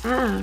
Ah.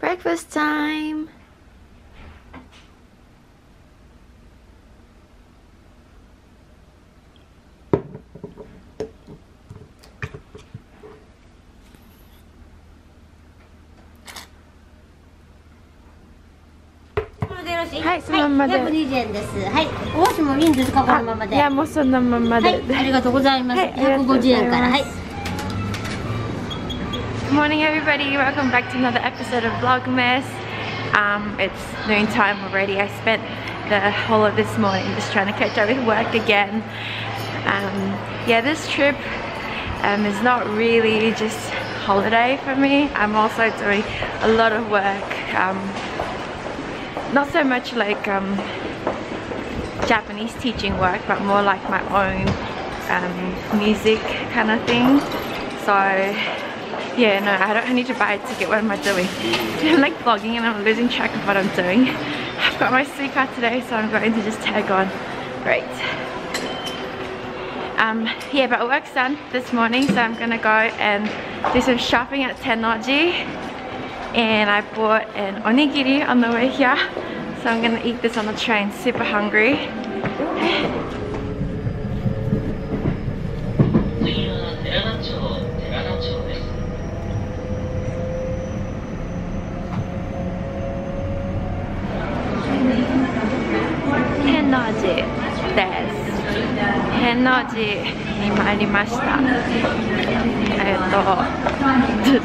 Breakfast time.はい、そのままで。120円です。はい、お箸もいいんですか、このままで。いや、もうそのままで。はい、ありがとうございます。150円から。はい。Good morning, everybody. Welcome back to another episode of Vlogmas. It's noon time already. I spent the whole of this morning just trying to catch up with work again. Yeah, this trip is not really just holiday for me. I'm also doing a lot of work. Not so much like Japanese teaching work, but more like my own music kind of thing. So yeah, no, I need to buy a ticket. What am I doing? I'm like vlogging and I'm losing track of what I'm doing. I've got my suica today, so I'm going to just tag on. Great. Yeah, but work's done this morning, so I'm gonna go and do some shopping at Tennoji. And I bought an onigiri on the way here, so I'm gonna eat this on the train. Super hungry. Tennoji です。Tennoji に参りました。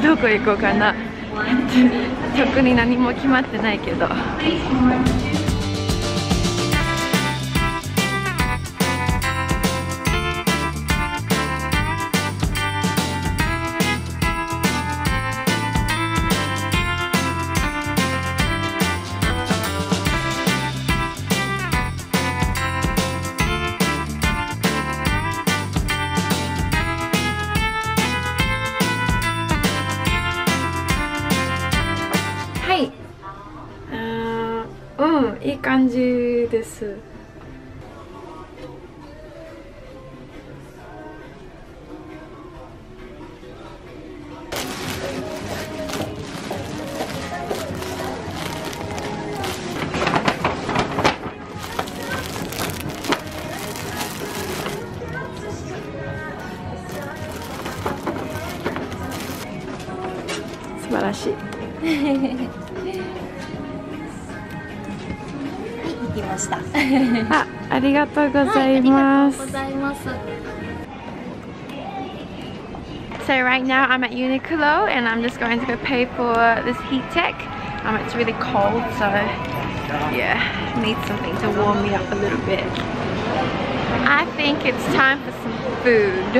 どこ行こうかな。特に何も決まってないけど。いい感じです。素晴らしい。ありがとうございます。So right now I'm at Uniqlo and I'm just going to go pay for this heat tech. It's really cold, so yeah, need something to warm me up a little bit. I think it's time for some food.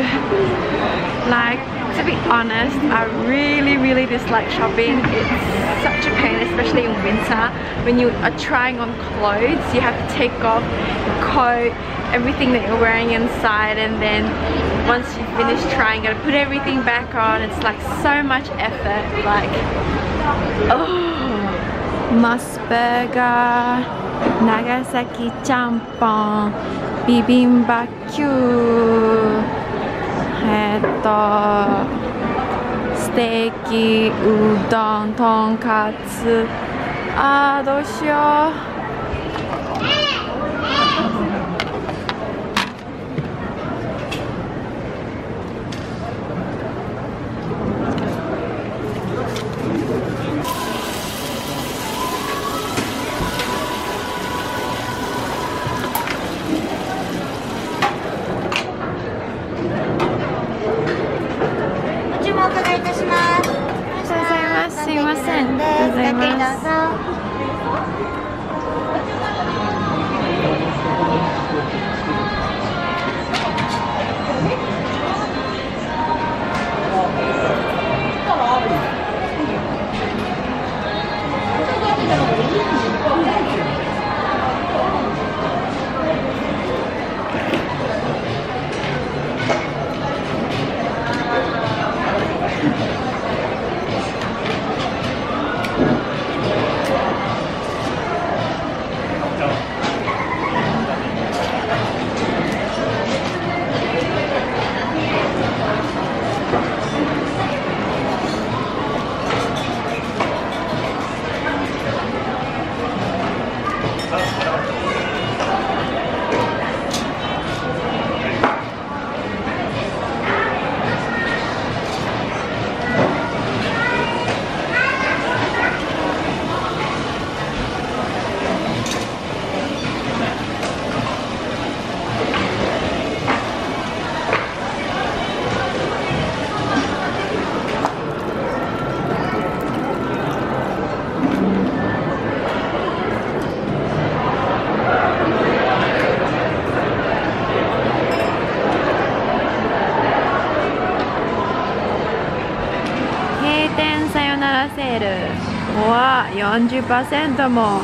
Like, to be honest, I really dislike shopping. It's such a pain, especially in winter. When you are trying on clothes, you have to take off your coat, everything that you're wearing inside, and then once you finish trying, you gotta put everything back on. It's like so much effort. Like, oh, Moss Burger, Nagasaki Champon, Bibimbap Q, ステーキ、うどん、とんかつ。あー、どうしよう。すいません。ありがとうございます。40% も。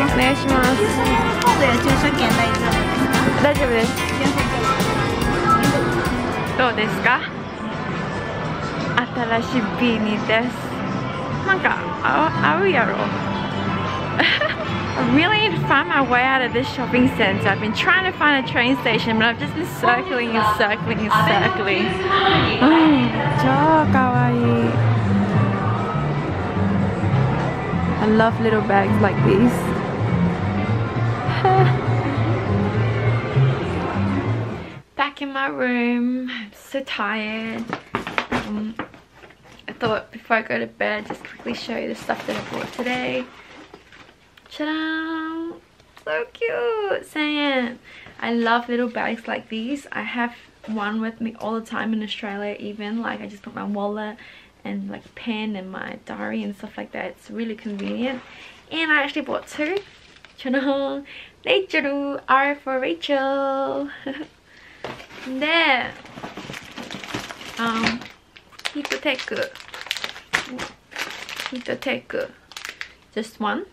お願いします。カードや駐車券大丈夫ですか？大丈夫です。どうですか？新しいビーニーです。なんか合うやろ。I really need to find my way out of this shopping center. I've been trying to find a train station, but I've just been circling and circling and circling. 超かわいい。I love little bags like these. Back in my room. I'm so tired. I thought before I go to bed, just quickly show you the stuff that I bought today. Ta-da! So cute! Saying I love little bags like these. I have one with me all the time in Australia. Even like I just put my wallet and like pen and my diary and stuff like that. It's really convenient. And I actually bought two. Ta-da! Rachel are for Rachel. There. Hitoteku. Just one.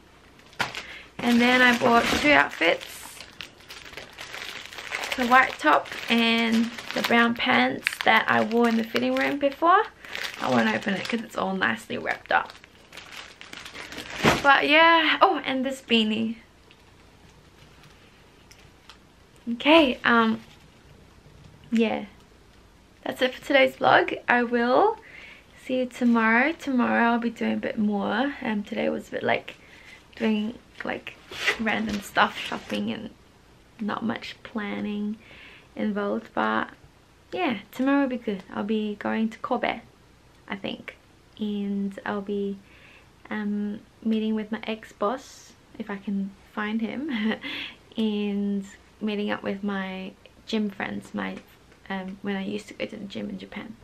And then I bought two outfits. The white top and the brown pants that I wore in the fitting room before. I won't open it because it's all nicely wrapped up. But yeah. Oh, and this beanie. Okay, yeah, that's it for today's vlog. I will see you tomorrow. Tomorrow I'll be doing a bit more. Today was a bit like doing like random stuff, shopping, and not much planning involved. But yeah, tomorrow will be good. I'll be going to Kobe, I think, and I'll be meeting with my ex-boss if I can find him, and meeting up with my gym friends, when I used to go to the gym in Japan.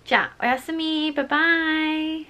じゃあ、おやすみ。バイバイ。